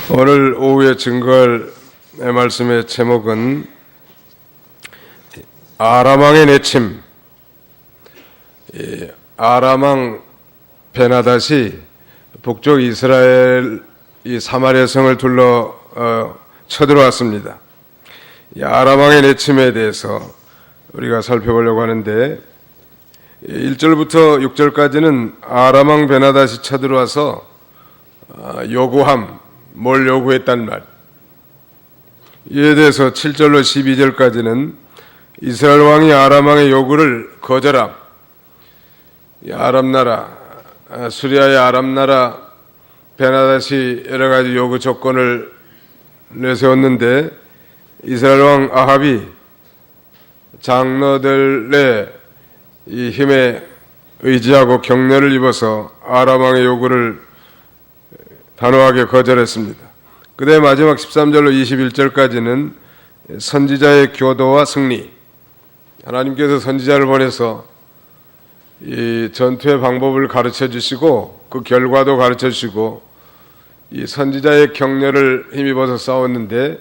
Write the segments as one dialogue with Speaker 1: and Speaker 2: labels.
Speaker 1: 오늘 오후에 증거할 말씀의 제목은 아람왕의 내침. 아람왕 베나닷이 북쪽 이스라엘 이 사마리아 성을 둘러 쳐들어왔습니다. 이 아람왕의 내침에 대해서 우리가 살펴보려고 하는데, 1절부터 6절까지는 아람왕 베나닷이 쳐들어와서 뭘 요구했단 말. 이에 대해서 7절로 12절까지는 이스라엘 왕이 아람 왕의 요구를 거절함. 아람 나라, 수리아의 아람 나라 베나닷이 여러 가지 요구 조건을 내세웠는데, 이스라엘 왕 아합이 장로들의 이 힘에 의지하고 격려를 입어서 아람 왕의 요구를 단호하게 거절했습니다. 그다음에 마지막 13절로 21절까지는 선지자의 교도와 승리. 하나님께서 선지자를 보내서 이 전투의 방법을 가르쳐 주시고 그 결과도 가르쳐 주시고, 이 선지자의 격려를 힘입어서 싸웠는데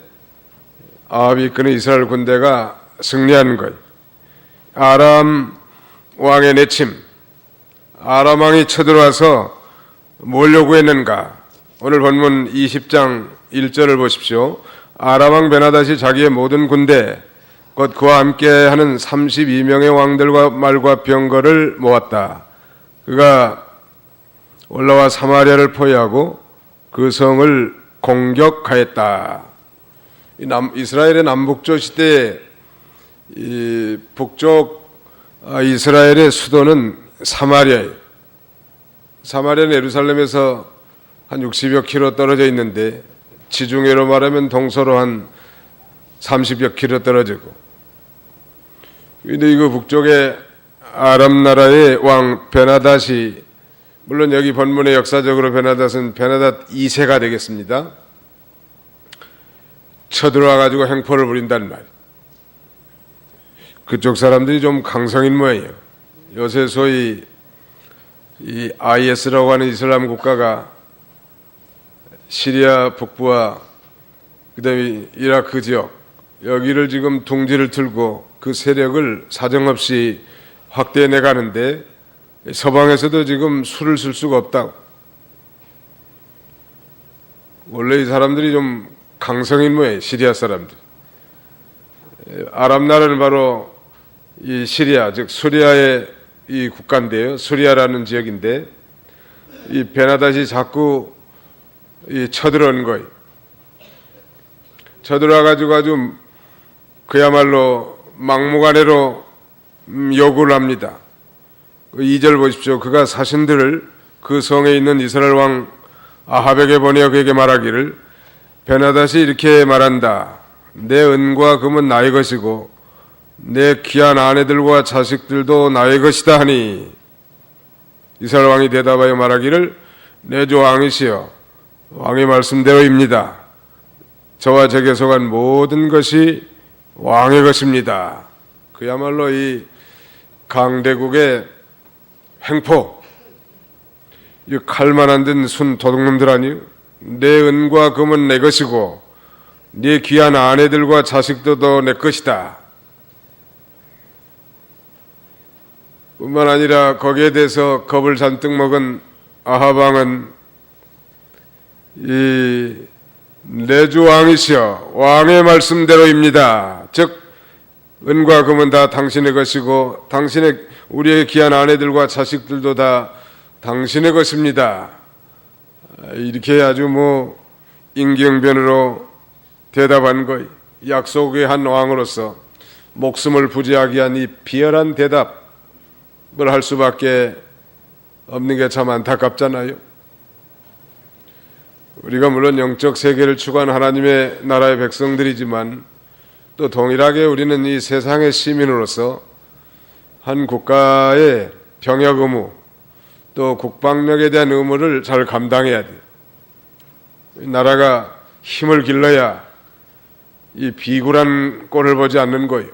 Speaker 1: 아합이 이끄는 이스라엘 군대가 승리한 것. 아람 왕의 내침. 아람 왕이 쳐들어와서 뭘 요구했는가? 오늘 본문 20장 1절을 보십시오. 아람 왕 베나닷이 자기의 모든 군대 곧 그와 함께하는 32명의 왕들과 말과 병거를 모았다. 그가 올라와 사마리아를 포위하고 그 성을 공격하였다. 이스라엘의 남북조 시대에 이 북쪽 이스라엘의 수도는 사마리아예요. 사마리아는 예루살렘에서 한 60여 킬로 떨어져 있는데, 지중해로 말하면 동서로 한 30여 킬로 떨어지고, 근데 이거 북쪽의 아람 나라의 왕 베나닷이, 물론 여기 본문의 역사적으로 베나닷은 베나닷 2세가 되겠습니다. 쳐들어와 가지고 행포를 부린다는 말. 그쪽 사람들이 좀 강성인 모양이에요. 요새 소위 이 IS라고 하는 이슬람 국가가 시리아 북부와 그다음에 이라크 지역, 여기를 지금 둥지를 틀고 그 세력을 사정없이 확대해 내가는데, 서방에서도 지금 수를 쓸 수가 없다고. 원래 이 사람들이 좀 강성인 모양이에요. 시리아 사람들. 아랍 나라는 바로 이 시리아, 즉 수리아의 이 국가인데요. 수리아라는 지역인데, 이 베나닷이 자꾸 이 쳐들어온 거예요. 쳐들어와가지고 아주 그야말로 막무가내로 요구를 합니다. 2절 보십시오. 그가 사신들을 그 성에 있는 이스라엘 왕 아합에게 보내어 그에게 말하기를, 베나닷이 이렇게 말한다. 내 은과 금은 나의 것이고 내 귀한 아내들과 자식들도 나의 것이다 하니, 이스라엘 왕이 대답하여 말하기를, 내 주 왕이시여 왕의 말씀대로입니다. 저와 제게 속한 모든 것이 왕의 것입니다. 그야말로 이 강대국의 횡포, 이 칼만 안 든 순 도둑놈들 아니요? 내 은과 금은 내 것이고 네 귀한 아내들과 자식들도 내 것이다. 뿐만 아니라 거기에 대해서 겁을 잔뜩 먹은 아합 왕은 내 주 왕이시여 왕의 말씀대로입니다. 즉 은과 금은 다 당신의 것이고 당신의 우리의 귀한 아내들과 자식들도 다 당신의 것입니다. 이렇게 아주 임기응변으로 대답한 것, 약속의 한 왕으로서 목숨을 부지하기 위한 이 비열한 대답을 할 수밖에 없는 게 참 안타깝잖아요. 우리가 물론 영적 세계를 추구하는 하나님의 나라의 백성들이지만, 또 동일하게 우리는 이 세상의 시민으로서 한 국가의 병역 의무, 또 국방력에 대한 의무를 잘 감당해야 돼요. 나라가 힘을 길러야 이 비굴한 꼴을 보지 않는 거예요.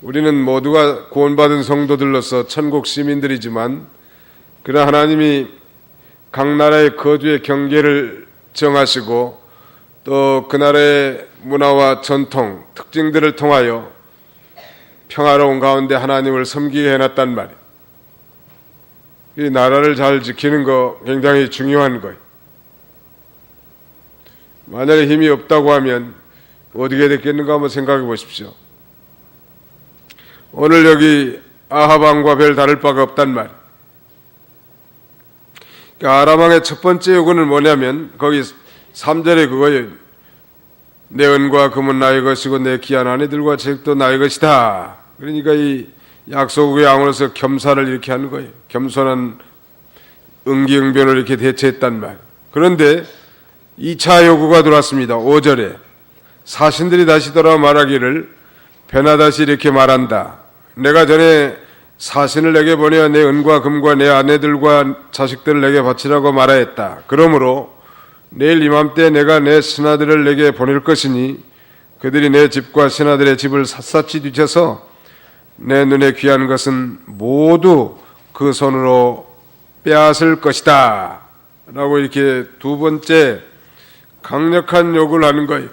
Speaker 1: 우리는 모두가 구원받은 성도들로서 천국 시민들이지만, 그러나 하나님이 각 나라의 거주의 경계를 정하시고 또 그 나라의 문화와 전통, 특징들을 통하여 평화로운 가운데 하나님을 섬기게 해놨단 말이에요. 이 나라를 잘 지키는 거 굉장히 중요한 거예요. 만약에 힘이 없다고 하면 어떻게 됐겠는가 한번 생각해 보십시오. 오늘 여기 아합 왕과 별 다를 바가 없단 말이에요. 그러니까 아람 왕의 첫 번째 요구는 뭐냐면 거기 3절에 그거예요. 내 은과 금은 나의 것이고 내 귀한 아내들과 책도 나의 것이다. 그러니까 이 약속의 왕으로서 겸사를 이렇게 하는 거예요. 겸손한 응기응변을 이렇게 대처했단 말. 그런데 2차 요구가 들어왔습니다. 5절에 사신들이 다시 돌아와 말하기를 베나다시 이렇게 말한다. 내가 전에 사신을 내게 보내어 내 은과 금과 내 아내들과 자식들을 내게 바치라고 말하였다. 그러므로 내일 이맘때 내가 내 신하들을 내게 보낼 것이니 그들이 내 집과 신하들의 집을 샅샅이 뒤쳐서 내 눈에 귀한 것은 모두 그 손으로 빼앗을 것이다. 라고 이렇게 두 번째 강력한 요구를 하는 거예요.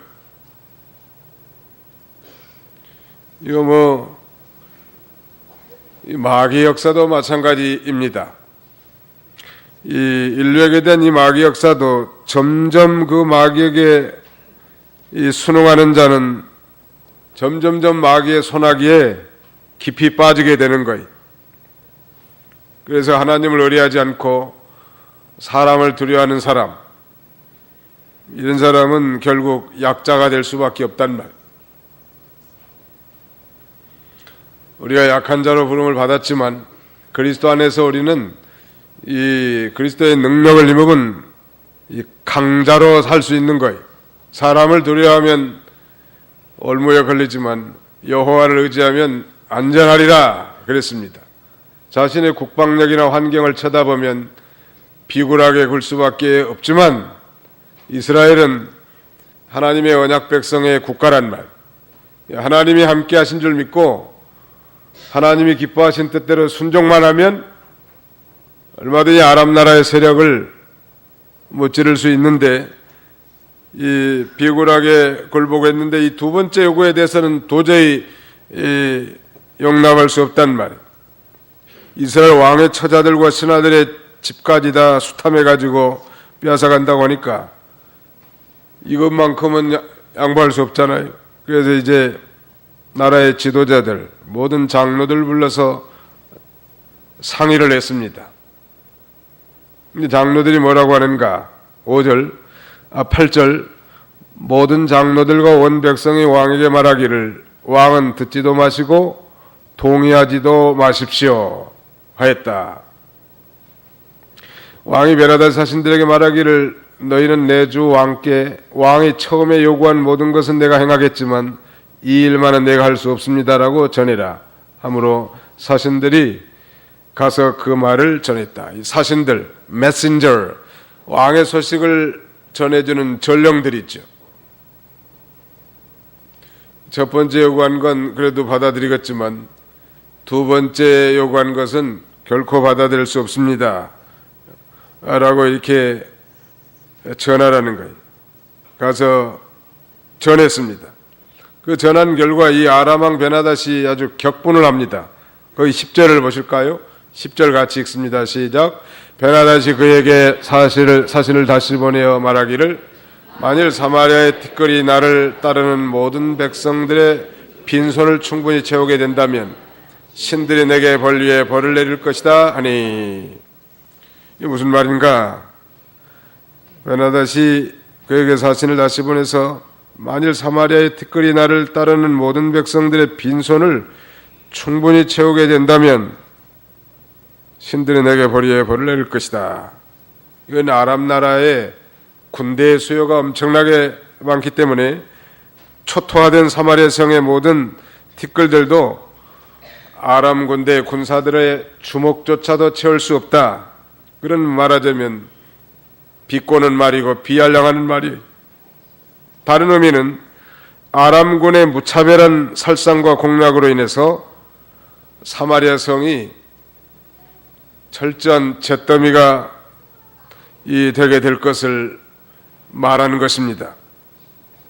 Speaker 1: 이거 이 마귀 역사도 마찬가지입니다. 이 인류에게 대한 이 마귀 역사도 점점 그 마귀에게 이 순응하는 자는 점점점 마귀의 손아귀에 깊이 빠지게 되는 거예요. 그래서 하나님을 의뢰하지 않고 사람을 두려워하는 사람, 이런 사람은 결국 약자가 될 수밖에 없단 말. 우리가 약한 자로 부름을 받았지만 그리스도 안에서 우리는 이 그리스도의 능력을 입은 이 강자로 살 수 있는 거예요. 사람을 두려워하면 올무에 걸리지만 여호와를 의지하면 안전하리라 그랬습니다. 자신의 국방력이나 환경을 쳐다보면 비굴하게 굴 수밖에 없지만 이스라엘은 하나님의 언약 백성의 국가란 말, 하나님이 함께 하신 줄 믿고 하나님이 기뻐하신 뜻대로 순종만 하면 얼마든지 아람 나라의 세력을 무찌를 수 있는데 이 비굴하게 굴복했는데 이 두 번째 요구에 대해서는 도저히 용납할 수 없단 말이에요. 이스라엘 왕의 처자들과 신하들의 집까지 다 수탐해가지고 빼앗아간다고 하니까 이것만큼은 양보할 수 없잖아요. 그래서 이제 나라의 지도자들, 모든 장로들 불러서 상의를 했습니다. 근데 장로들이 뭐라고 하는가? 8절 모든 장로들과 온 백성이 왕에게 말하기를 왕은 듣지도 마시고 동의하지도 마십시오 하였다. 왕이 베나다시 사신들에게 말하기를 너희는 내 주 왕께 왕이 처음에 요구한 모든 것은 내가 행하겠지만 이 일만은 내가 할 수 없습니다라고 전해라 하므로 사신들이 가서 그 말을 전했다. 이 사신들, 메신저, 왕의 소식을 전해주는 전령들이 있죠. 첫 번째 요구한 건 그래도 받아들이겠지만 두 번째 요구한 것은 결코 받아들일 수 없습니다 라고 이렇게 전하라는 거예요. 가서 전했습니다. 그 전한 결과 이 아람 왕 베나다시 아주 격분을 합니다. 거기 10절을 보실까요? 10절 같이 읽습니다. 시작. 베나다시 그에게 사신을 다시 보내어 말하기를 만일 사마리아의 티끌이 나를 따르는 모든 백성들의 빈손을 충분히 채우게 된다면 신들이 내게 벌 위에 벌을 내릴 것이다 하니. 이게 무슨 말인가? 베나다시 그에게 사신을 다시 보내서 만일 사마리아의 티끌이 나를 따르는 모든 백성들의 빈손을 충분히 채우게 된다면 신들이 내게 벌 위에 벌을 내릴 것이다. 이건 아람 나라의 군대의 수요가 엄청나게 많기 때문에 초토화된 사마리아 성의 모든 티끌들도 아람 군대의 군사들의 주먹조차도 채울 수 없다. 그런 말하자면 비꼬는 말이고 비알량하는 말이에요. 다른 의미는 아람군의 무차별한 살상과 공략으로 인해서 사마리아 성이 철저한 잿더미가 되게 될 것을 말하는 것입니다.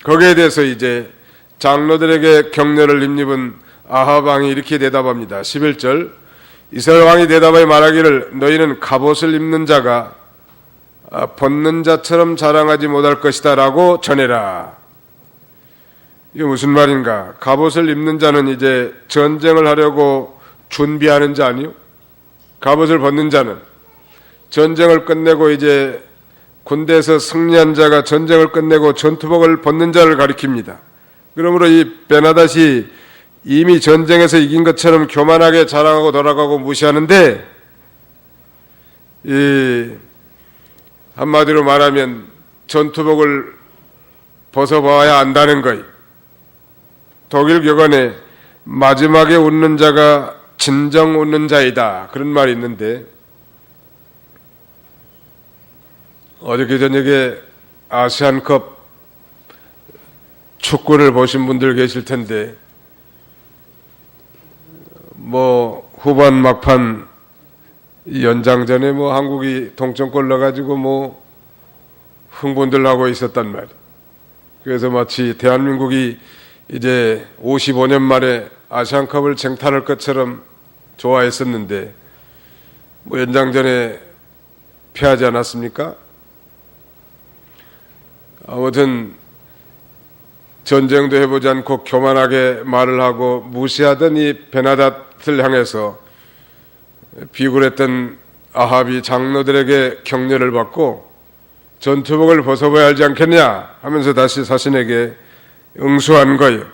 Speaker 1: 거기에 대해서 이제 장로들에게 격려를 힘입은 아합 왕이 이렇게 대답합니다. 11절 이스라엘 왕이 대답하여 말하기를 너희는 갑옷을 입는 자가 벗는 자처럼 자랑하지 못할 것이다 라고 전해라. 이게 무슨 말인가? 갑옷을 입는 자는 이제 전쟁을 하려고 준비하는 자 아니요? 갑옷을 벗는 자는 전쟁을 끝내고 이제 군대에서 승리한 자가 전쟁을 끝내고 전투복을 벗는 자를 가리킵니다. 그러므로 이 베나닷이 이미 전쟁에서 이긴 것처럼 교만하게 자랑하고 돌아가고 무시하는데, 한마디로 말하면 전투복을 벗어봐야 안다는 거예요. 독일 격언에 마지막에 웃는 자가 진정 웃는 자이다, 그런 말이 있는데, 어저께 저녁에 아시안컵 축구를 보신 분들 계실 텐데, 후반 막판 연장전에 한국이 동점골 넣어가지고 흥분들 하고 있었단 말이에요. 그래서 마치 대한민국이 이제 55년 만에 아시안컵을 쟁탈할 것처럼 좋아했었는데, 연장전에 패하지 않았습니까? 아무튼 전쟁도 해보지 않고 교만하게 말을 하고 무시하던 이 베나닷을 향해서 비굴했던 아합이 장로들에게 격려를 받고 전투복을 벗어봐야 하지 않겠냐 하면서 다시 자신에게 응수한 거예요.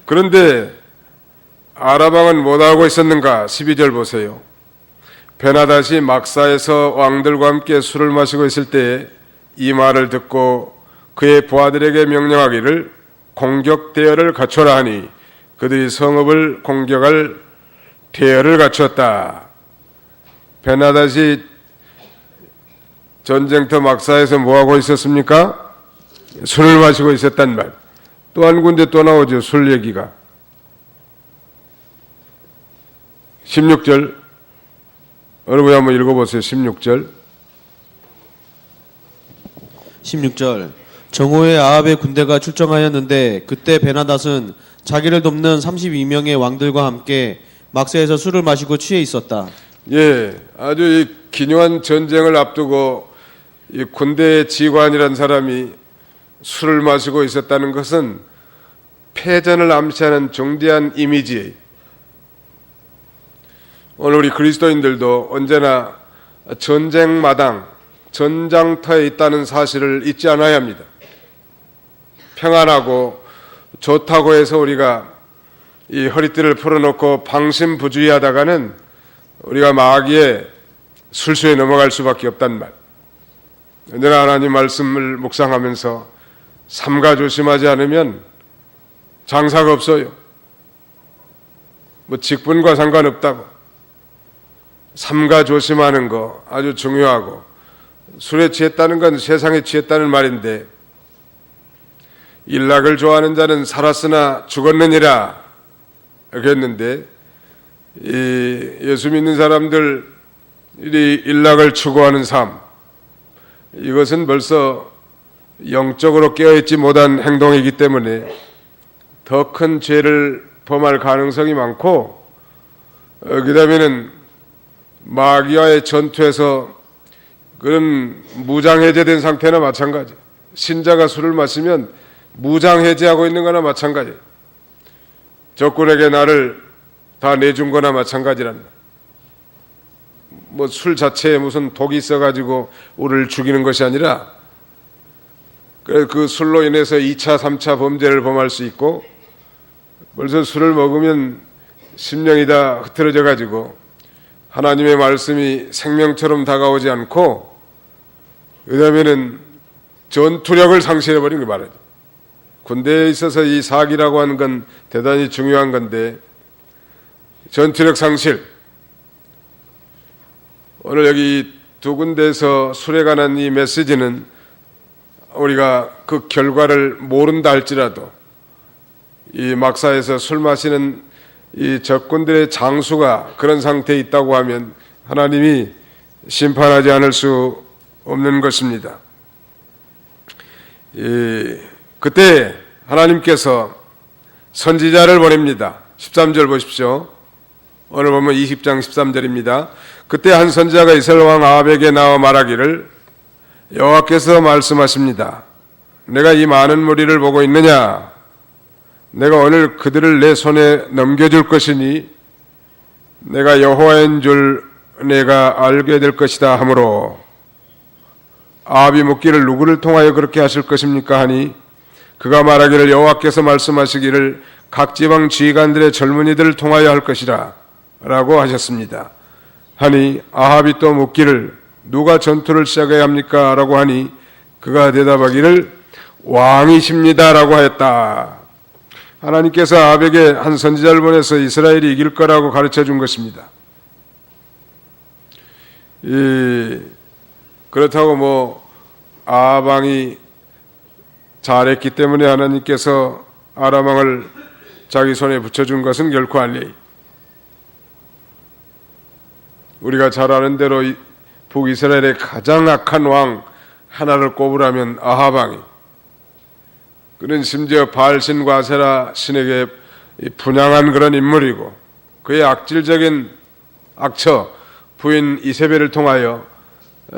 Speaker 1: 그런데 아합 왕은 뭐하고 있었는가? 12절 보세요. 베나닷이 막사에서 왕들과 함께 술을 마시고 있을 때에 이 말을 듣고 그의 부하들에게 명령하기를 공격 대열을 갖춰라 하니 그들이 성읍을 공격할 대열을 갖추었다. 베나닷이 전쟁터 막사에서 뭐하고 있었습니까? 술을 마시고 있었단 말. 또 한 군데 또 나오죠, 술 얘기가. 16절 여러분이 한번 읽어보세요.
Speaker 2: 16절 정오에 아합의 군대가 출정하였는데 그때 베나닷은 자기를 돕는 32명의 왕들과 함께 막사에서 술을 마시고 취해 있었다.
Speaker 1: 아주 이 기묘한 전쟁을 앞두고 이 군대 지휘관이란 사람이 술을 마시고 있었다는 것은 패전을 암시하는 중대한 이미지예요. 오늘 우리 그리스도인들도 언제나 전쟁 마당, 전장터에 있다는 사실을 잊지 않아야 합니다. 평안하고 좋다고 해서 우리가 이 허리띠를 풀어놓고 방심부주의하다가는 우리가 마귀의 술수에 넘어갈 수밖에 없단 말. 언제나 하나님 말씀을 묵상하면서 삼가 조심하지 않으면 장사가 없어요. 직분과 상관없다고. 삼가 조심하는 거 아주 중요하고, 술에 취했다는 건 세상에 취했다는 말인데, 일락을 좋아하는 자는 살았으나 죽었느니라 이렇게 했는데, 예수 믿는 사람들이 일락을 추구하는 삶, 이것은 벌써 영적으로 깨어있지 못한 행동이기 때문에 더 큰 죄를 범할 가능성이 많고, 그 다음에는 마귀와의 전투에서 그런 무장해제된 상태나 마찬가지. 신자가 술을 마시면 무장해제하고 있는 거나 마찬가지. 적군에게 나를 다 내준 거나 마찬가지란. 술 자체에 무슨 독이 있어가지고 우리를 죽이는 것이 아니라, 그 술로 인해서 2차, 3차 범죄를 범할 수 있고, 벌써 술을 먹으면 심령이 다 흐트러져 가지고 하나님의 말씀이 생명처럼 다가오지 않고, 그 다음에는 전투력을 상실해버리는 게 말이죠. 군대에 있어서 이 사기라고 하는 건 대단히 중요한 건데, 전투력 상실. 오늘 여기 두 군데에서 술에 관한 이 메시지는 우리가 그 결과를 모른다 할지라도 이 막사에서 술 마시는 이 적군들의 장수가 그런 상태에 있다고 하면 하나님이 심판하지 않을 수 없는 것입니다. 그때 하나님께서 선지자를 보냅니다. 13절 보십시오. 오늘 보면 20장 13절입니다. 그때 한 선지자가 이스라엘 왕 아합에게 나와 말하기를 여호와께서 말씀하십니다. 내가 이 많은 무리를 보고 있느냐? 내가 오늘 그들을 내 손에 넘겨줄 것이니 내가 여호와인 줄 내가 알게 될 것이다 하므로 아합이 묻기를 누구를 통하여 그렇게 하실 것입니까 하니 그가 말하기를 여호와께서 말씀하시기를 각 지방 지휘관들의 젊은이들을 통하여 할 것이라 라고 하셨습니다. 하니 아합이 또 묻기를 누가 전투를 시작해야 합니까? 라고 하니 그가 대답하기를 왕이십니다 라고 하였다. 하나님께서 아합에게 한 선지자를 보내서 이스라엘이 이길 거라고 가르쳐 준 것입니다. 그렇다고 아합 왕이 잘했기 때문에 하나님께서 아람 왕을 자기 손에 붙여준 것은 결코 아니에요. 우리가 잘 아는 대로 북이스라엘의 가장 악한 왕 하나를 꼽으라면 아합 왕이. 그는 심지어 바알신과 아세라 신에게 분양한 그런 인물이고 그의 악질적인 악처 부인 이세벨을 통하여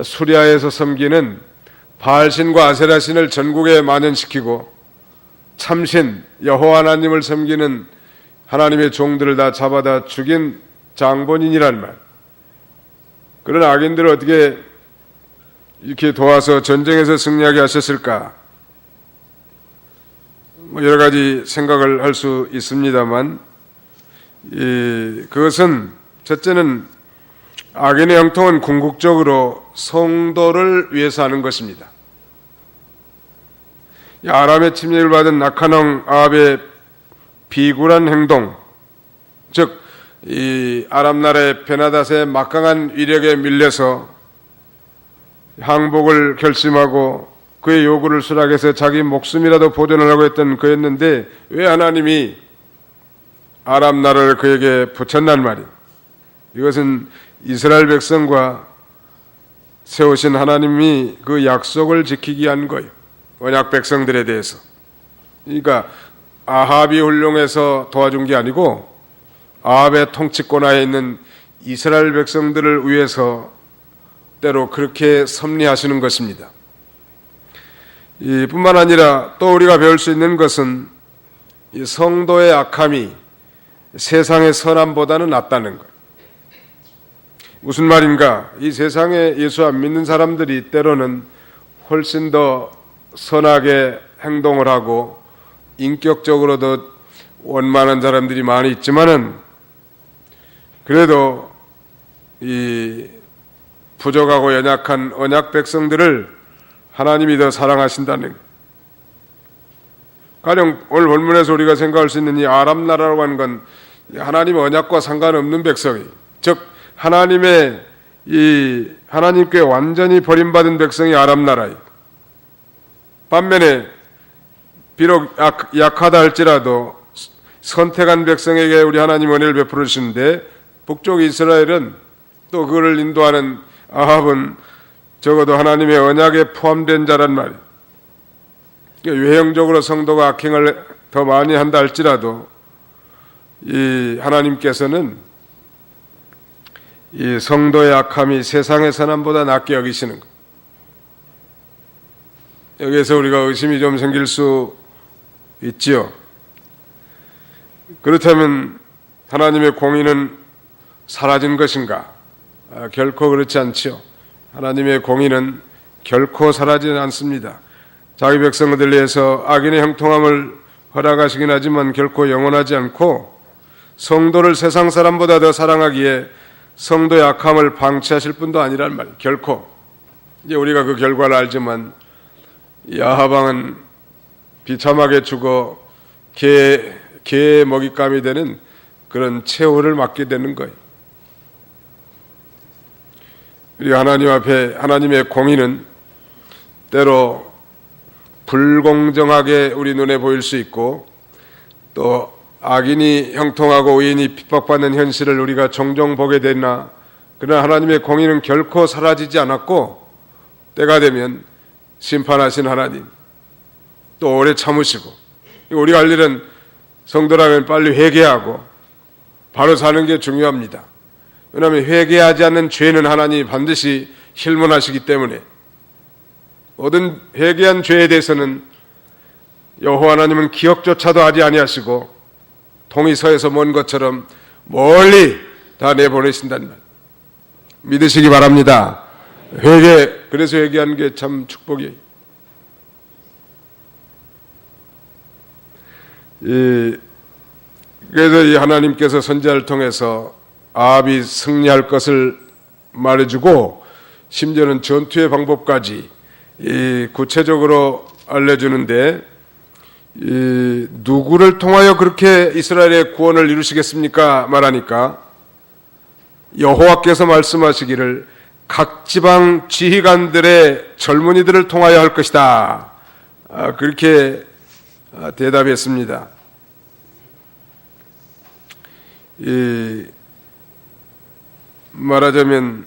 Speaker 1: 수리아에서 섬기는 바알신과 아세라 신을 전국에 만연시키고 참신 여호와 하나님을 섬기는 하나님의 종들을 다 잡아다 죽인 장본인이란 말. 그런 악인들을 어떻게 이렇게 도와서 전쟁에서 승리하게 하셨을까? 여러 가지 생각을 할 수 있습니다만 그것은 첫째는 악인의 형통은 궁극적으로 성도를 위해서 하는 것입니다. 아람의 침략을 받은 악한 왕 아합의 비굴한 행동, 즉 이 아람 나라의 베나닷의 막강한 위력에 밀려서 항복을 결심하고 그의 요구를 수락해서 자기 목숨이라도 보존하려고 했던 그였는데 왜 하나님이 아람 나라를 그에게 붙였단 말이에요. 이것은 이스라엘 백성과 세우신 하나님이 그 약속을 지키기 위한 거예요. 언약 백성들에 대해서. 그러니까 아합이 훌륭해서 도와준 게 아니고 아합의 통치권하에 있는 이스라엘 백성들을 위해서 때로 그렇게 섭리하시는 것입니다. 뿐만 아니라 또 우리가 배울 수 있는 것은 이 성도의 악함이 세상의 선함보다는 낫다는 거예요. 무슨 말인가? 이 세상에 예수 안 믿는 사람들이 때로는 훨씬 더 선하게 행동을 하고 인격적으로도 원만한 사람들이 많이 있지만은 그래도 이 부족하고 연약한 언약 백성들을 하나님이 더 사랑하신다는 거예요. 가령 오늘 본문에서 우리가 생각할 수 있는 이 아람 나라라고 하는 건 하나님의 언약과 상관없는 백성이, 즉 하나님께 완전히 버림받은 백성이 아람 나라예요. 반면에 비록 약하다 할지라도 선택한 백성에게 우리 하나님 은혜를 베풀어 주시는데 북쪽 이스라엘은 또 그를 인도하는 아합은 적어도 하나님의 언약에 포함된 자란 말이에요. 그러니까 외형적으로 성도가 악행을 더 많이 한다 할지라도 이 하나님께서는 이 성도의 악함이 세상의 선함보다 낫게 여기시는 것. 여기에서 우리가 의심이 좀 생길 수 있지요. 그렇다면 하나님의 공의는 사라진 것인가? 결코 그렇지 않지요. 하나님의 공의는 결코 사라지지 않습니다. 자기 백성들을 위해서 악인의 형통함을 허락하시긴 하지만 결코 영원하지 않고 성도를 세상 사람보다 더 사랑하기에 성도의 악함을 방치하실 뿐도 아니란 말이에요. 결코. 이제 우리가 그 결과를 알지만 아합 왕은 비참하게 죽어 개의 먹잇감이 되는 그런 최후를 맞게 되는 거예요. 우리 하나님 앞에 하나님의 공의는 때로 불공정하게 우리 눈에 보일 수 있고 또 악인이 형통하고 의인이 핍박받는 현실을 우리가 종종 보게 되나 그러나 하나님의 공의는 결코 사라지지 않았고 때가 되면 심판하신 하나님 또 오래 참으시고 우리가 할 일은 성도라면 빨리 회개하고 바로 사는 게 중요합니다. 왜냐하면 회개하지 않는 죄는 하나님이 반드시 힐문하시기 때문에 모든 회개한 죄에 대해서는 여호와 하나님은 기억조차도 하지 아니하시고 동이 서에서 먼 것처럼 멀리 다 내보내신다는 말 믿으시기 바랍니다. 그래서 회개하는 게 참 축복이에요. 그래서 이 하나님께서 선지자를 통해서 아합이 승리할 것을 말해주고 심지어는 전투의 방법까지 구체적으로 알려주는데 누구를 통하여 그렇게 이스라엘의 구원을 이루시겠습니까? 말하니까 여호와께서 말씀하시기를 각 지방 지휘관들의 젊은이들을 통하여 할 것이다. 그렇게 대답했습니다. 말하자면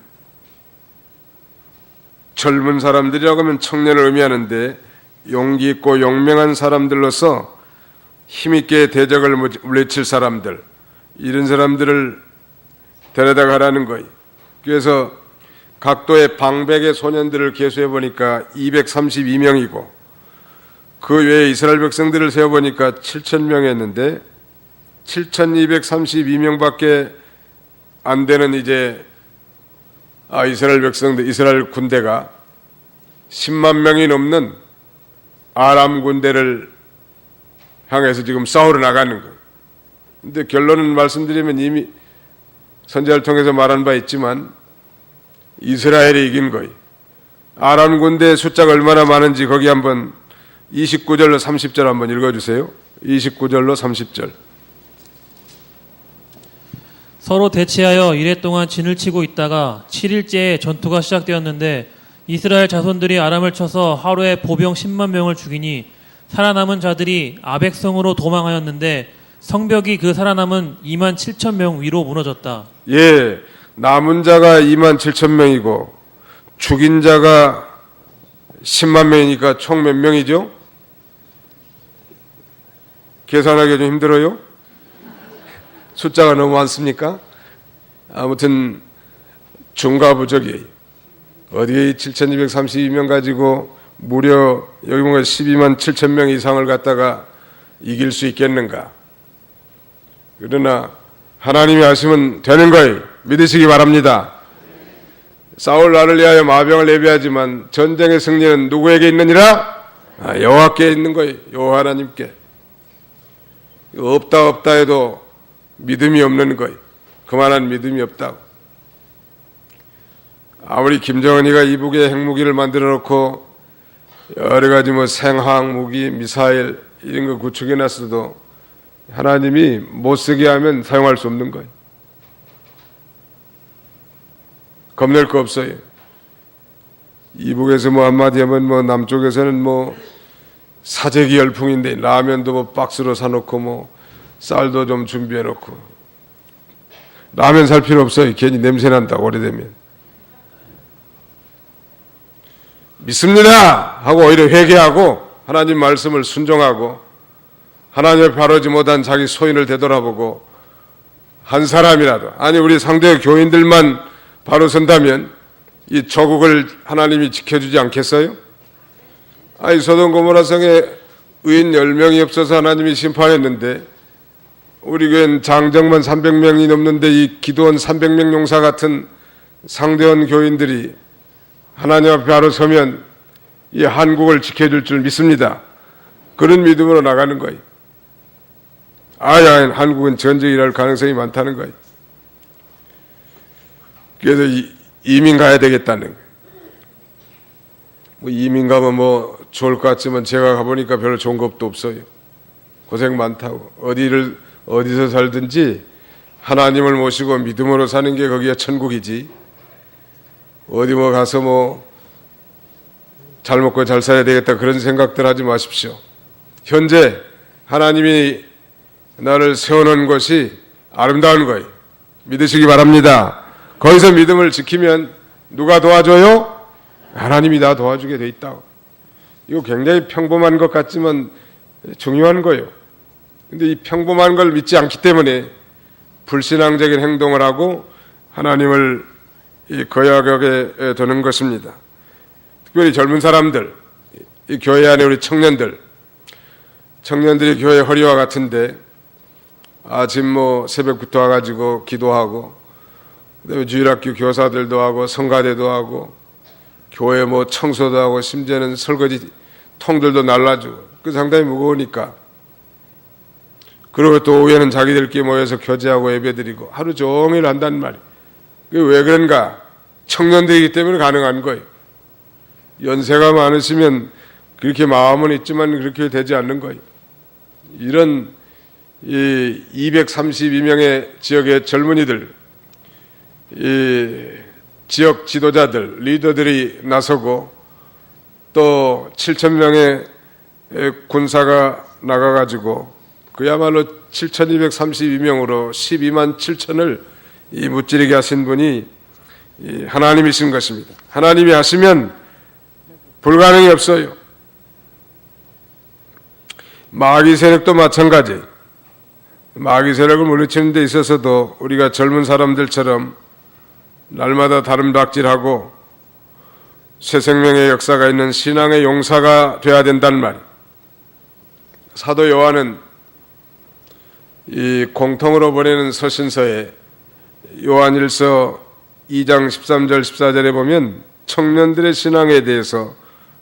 Speaker 1: 젊은 사람들이라고 하면 청년을 의미하는데 용기 있고 용맹한 사람들로서 힘있게 대적을 물리칠 사람들 이런 사람들을 데려다 가라는 거예요. 그래서 각도의 방백의 소년들을 계수해 보니까 232명이고 그 외에 이스라엘 백성들을 세어보니까 7,000명이었는데 7,232명밖에 안 되는 이제 이스라엘 백성들, 이스라엘 군대가 10만 명이 넘는 아람 군대를 향해서 지금 싸우러 나가는 거예요. 근데 결론은 말씀드리면 이미 선지자를 통해서 말한 바 있지만 이스라엘이 이긴 거예요. 아람 군대의 숫자가 얼마나 많은지 거기 한번 29절로 30절 한번 읽어주세요. 29절로 30절.
Speaker 3: 서로 대치하여 이레 동안 진을 치고 있다가 7일째에 전투가 시작되었는데 이스라엘 자손들이 아람을 쳐서 하루에 보병 10만 명을 죽이니 살아남은 자들이 아벡성으로 도망하였는데 성벽이 그 살아남은 2만 7천 명 위로 무너졌다.
Speaker 1: 예, 남은 자가 2만 7천 명이고 죽인 자가 10만 명이니까 총 몇 명이죠? 계산하기 좀 힘들어요? 숫자가 너무 많습니까? 아무튼 중과부적이에요. 어디에 7,232명 가지고 무려 여기 보면 12만 7천 명 이상을 갖다가 이길 수 있겠는가? 그러나 하나님이 하시면 되는 거예요. 믿으시기 바랍니다. 사울 나를 위하여 마병을 예비하지만 전쟁의 승리는 누구에게 있느니라? 여호와께 있는 거예요. 여호와 하나님께. 없다 해도 믿음이 없는 거예요. 그만한 믿음이 없다고. 아무리 김정은이가 이북에 핵무기를 만들어 놓고 여러 가지 생화학 무기, 미사일 이런 거 구축해 놨어도 하나님이 못 쓰게 하면 사용할 수 없는 거예요. 겁낼 거 없어요. 이북에서 한마디 하면 남쪽에서는 사재기 열풍인데 라면도 박스로 사놓고 쌀도 좀 준비해 놓고 라면 살 필요 없어요. 괜히 냄새 난다고 오래되면. 믿습니다 하고 오히려 회개하고 하나님 말씀을 순종하고 하나님을 바르지 못한 자기 소인을 되돌아보고 한 사람이라도 아니 우리 상대 교인들만 바로 선다면 이 조국을 하나님이 지켜주지 않겠어요? 아니 소돔 고모라 성에 의인 10명이 없어서 하나님이 심판했는데 우리 교회는 장정만 300명이 넘는데 이 기도원 300명 용사 같은 상대원 교인들이 하나님 앞에 바로 서면 이 한국을 지켜줄 줄 믿습니다. 그런 믿음으로 나가는 거예요. 한국은 전쟁이 일어날 가능성이 많다는 거예요. 그래서 이민 가야 되겠다는 거예요. 이민 가면 좋을 것 같지만 제가 가보니까 별로 좋은 것도 없어요. 고생 많다고. 어디서 살든지 하나님을 모시고 믿음으로 사는 게 거기가 천국이지. 어디 가서 잘 먹고 잘 살아야 되겠다 그런 생각들 하지 마십시오. 현재 하나님이 나를 세워놓은 것이 아름다운 거예요. 믿으시기 바랍니다. 거기서 믿음을 지키면 누가 도와줘요? 하나님이 다 도와주게 돼 있다고. 이거 굉장히 평범한 것 같지만 중요한 거예요. 근데 이 평범한 걸 믿지 않기 때문에 불신앙적인 행동을 하고 하나님을 거역하게 되는 것입니다. 특별히 젊은 사람들, 이 교회 안에 우리 청년들이 교회 허리와 같은데 아침 새벽부터 와가지고 기도하고, 그다음에 주일학교 교사들도 하고 성가대도 하고 교회 청소도 하고 심지어는 설거지 통들도 날라주고, 그 상당히 무거우니까. 그리고 또 오후에는 자기들끼리 모여서 교제하고 예배드리고 하루 종일 한단 말이에요. 그게 왜 그런가? 청년들이기 때문에 가능한 거예요. 연세가 많으시면 그렇게 마음은 있지만 그렇게 되지 않는 거예요. 이런 232명의 지역의 젊은이들, 이 지역 지도자들, 리더들이 나서고 또 7,000명의 군사가 나가가지고 그야말로 7,232명으로 12만 7천을 무찌르게 하신 분이 하나님이신 것입니다. 하나님이 하시면 불가능이 없어요. 마귀 세력도 마찬가지. 마귀 세력을 물리치는 데 있어서도 우리가 젊은 사람들처럼 날마다 다름박질하고 새 생명의 역사가 있는 신앙의 용사가 되어야 된단 말이에요. 사도 요한은 이 공통으로 보내는 서신서에 요한일서 2장 13절 14절에 보면 청년들의 신앙에 대해서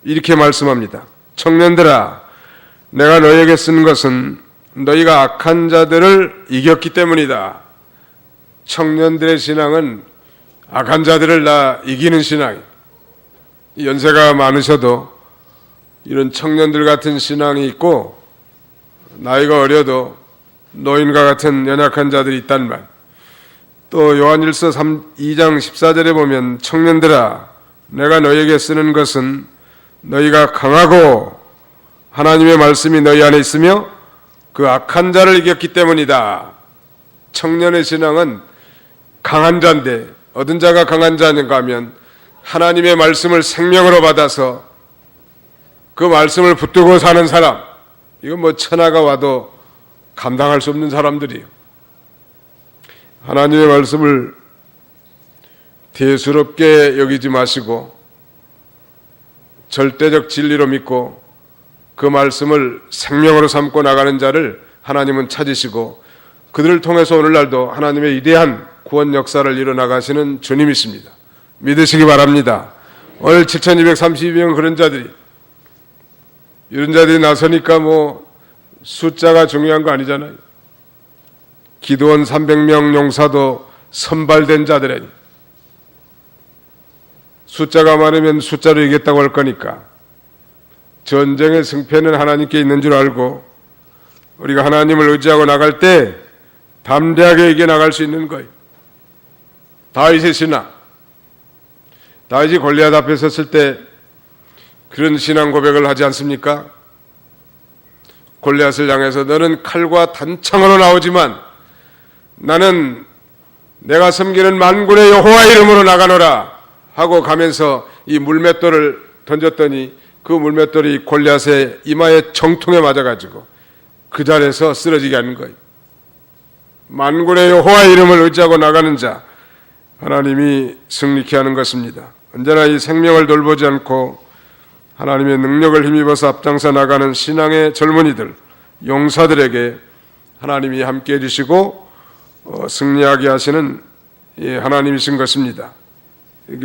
Speaker 1: 이렇게 말씀합니다. 청년들아, 내가 너희에게 쓴 것은 너희가 악한 자들을 이겼기 때문이다. 청년들의 신앙은 악한 자들을 다 이기는 신앙이에요. 연세가 많으셔도 이런 청년들 같은 신앙이 있고, 나이가 어려도 노인과 같은 연약한 자들이 있단 말. 또 요한일서 2장 14절에 보면 청년들아, 내가 너희에게 쓰는 것은 너희가 강하고 하나님의 말씀이 너희 안에 있으며 그 악한 자를 이겼기 때문이다. 청년의 신앙은 강한 자인데, 어떤 자가 강한 자인가 하면 하나님의 말씀을 생명으로 받아서 그 말씀을 붙들고 사는 사람. 이건 천하가 와도 감당할 수 없는 사람들이에요. 하나님의 말씀을 대수롭게 여기지 마시고 절대적 진리로 믿고 그 말씀을 생명으로 삼고 나가는 자를 하나님은 찾으시고, 그들을 통해서 오늘날도 하나님의 위대한 구원 역사를 이뤄나가시는 주님이십니다. 믿으시기 바랍니다. 오늘 7,232명 이런 자들이 나서니까 숫자가 중요한 거 아니잖아요. 기도원 300명 용사도 선발된 자들이니 숫자가 많으면 숫자로 이겼다고 할 거니까 전쟁의 승패는 하나님께 있는 줄 알고 우리가 하나님을 의지하고 나갈 때 담대하게 이겨나갈 수 있는 거예요. 다윗의 신앙. 다윗이 골리앗 앞에 섰을 때 그런 신앙 고백을 하지 않습니까? 골리앗을 향해서 너는 칼과 단창으로 나오지만 나는 내가 섬기는 만군의 여호와 이름으로 나가노라 하고 가면서 이 물맷돌을 던졌더니 그 물맷돌이 골리앗의 이마에 정통에 맞아가지고 그 자리에서 쓰러지게 하는 거예요. 만군의 여호와 이름을 의지하고 나가는 자, 하나님이 승리케 하는 것입니다. 언제나 이 생명을 돌보지 않고 하나님의 능력을 힘입어서 앞장서 나가는 신앙의 젊은이들, 용사들에게 하나님이 함께해 주시고 승리하게 하시는 하나님이신 것입니다.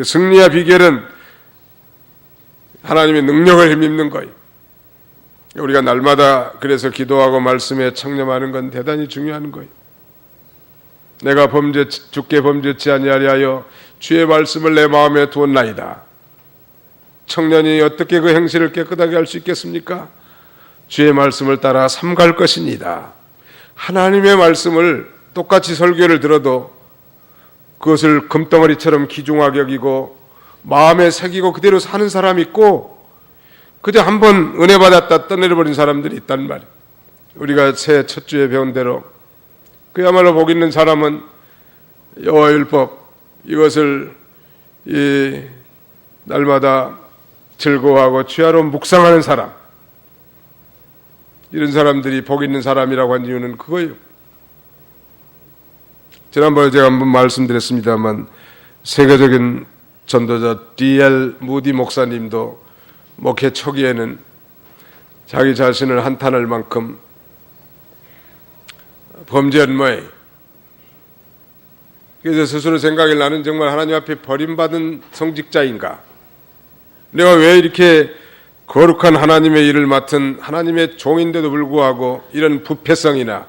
Speaker 1: 승리의 비결은 하나님의 능력을 힘입는 거예요. 우리가 날마다 그래서 기도하고 말씀에 청렴하는 건 대단히 중요한 거예요. 내가 주께 범죄치 아니하리 하여 주의 말씀을 내 마음에 두었나이다. 청년이 어떻게 그 행실을 깨끗하게 할 수 있겠습니까? 주의 말씀을 따라 삼갈 것입니다. 하나님의 말씀을 똑같이 설교를 들어도 그것을 금덩어리처럼 귀중하게 여기고 마음에 새기고 그대로 사는 사람이 있고, 그저 한번 은혜 받았다 떠내려버린 사람들이 있단 말이에요. 우리가 새해 첫 주에 배운 대로 그야말로 복 있는 사람은 여호와 율법 이것을 날마다 즐거워하고 취하로 묵상하는 사람, 이런 사람들이 복 있는 사람이라고 한 이유는 그거예요. 지난번에 제가 한번 말씀드렸습니다만 세계적인 전도자 D.L. 무디 목사님도 목회 초기에는 자기 자신을 한탄할 만큼 범죄한 모양. 그래서 스스로 생각이 나는 정말 하나님 앞에 버림받은 성직자인가? 내가 왜 이렇게 거룩한 하나님의 일을 맡은 하나님의 종인데도 불구하고 이런 부패성이나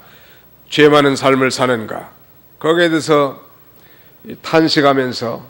Speaker 1: 죄 많은 삶을 사는가? 거기에 대해서 탄식하면서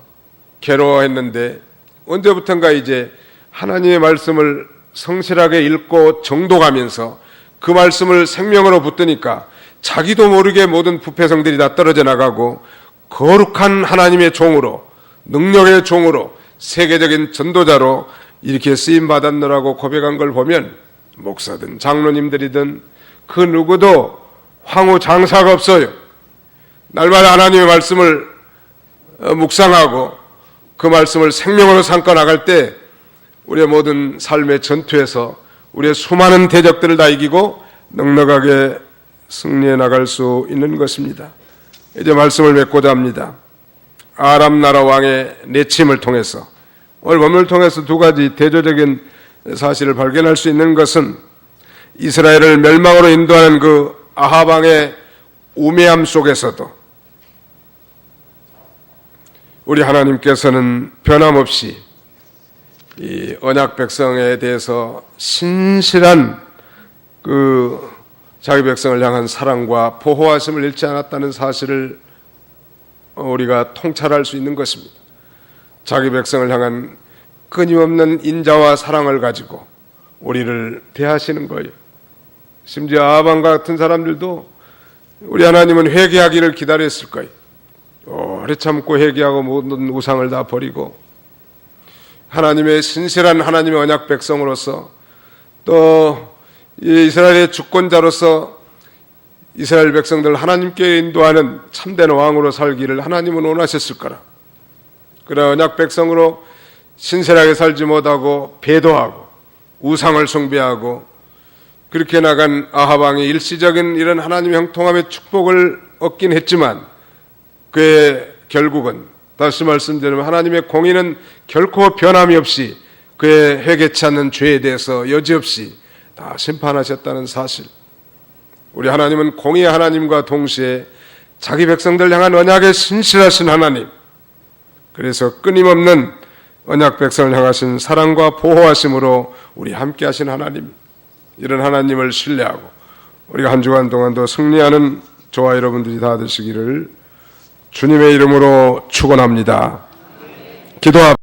Speaker 1: 괴로워했는데 언제부턴가 이제 하나님의 말씀을 성실하게 읽고 정독하면서 그 말씀을 생명으로 붙드니까 자기도 모르게 모든 부패성들이 다 떨어져 나가고 거룩한 하나님의 종으로, 능력의 종으로, 세계적인 전도자로 이렇게 쓰임받았노라고 고백한 걸 보면 목사든 장로님들이든 그 누구도 황후 장사가 없어요. 날마다 하나님의 말씀을 묵상하고 그 말씀을 생명으로 삼고 나갈 때 우리의 모든 삶의 전투에서 우리의 수많은 대적들을 다 이기고 넉넉하게 승리해 나갈 수 있는 것입니다. 이제 말씀을 맺고자 합니다. 아람 나라 왕의 내침을 통해서 오늘 본문을 통해서 두 가지 대조적인 사실을 발견할 수 있는 것은 이스라엘을 멸망으로 인도하는 그 아합 왕의 우매함 속에서도 우리 하나님께서는 변함없이 이 언약 백성에 대해서 신실한 그 자기 백성을 향한 사랑과 보호하심을 잃지 않았다는 사실을 우리가 통찰할 수 있는 것입니다. 자기 백성을 향한 끊임없는 인자와 사랑을 가지고 우리를 대하시는 거예요. 심지어 아합 같은 사람들도 우리 하나님은 회개하기를 기다렸을 거예요. 오래 참고 회개하고 모든 우상을 다 버리고 하나님의 신실한 하나님의 언약 백성으로서 또 이스라엘의 주권자로서 이스라엘 백성들 하나님께 인도하는 참된 왕으로 살기를 하나님은 원하셨을 거라. 그러나 언약 백성으로 신실하게 살지 못하고 배도하고 우상을 숭배하고 그렇게 나간 아합 왕이 일시적인 이런 하나님의 형통함의 축복을 얻긴 했지만 그의 결국은 다시 말씀드리면 하나님의 공의는 결코 변함이 없이 그의 회개치 않는 죄에 대해서 여지없이 다 심판하셨다는 사실. 우리 하나님은 공의의 하나님과 동시에 자기 백성들 향한 언약에 신실하신 하나님, 그래서 끊임없는 언약 백성을 향하신 사랑과 보호하심으로 우리 함께 하신 하나님, 이런 하나님을 신뢰하고 우리가 한 주간 동안도 승리하는 저와 여러분들이 다 되시기를 주님의 이름으로 축원합니다. 기도합니다.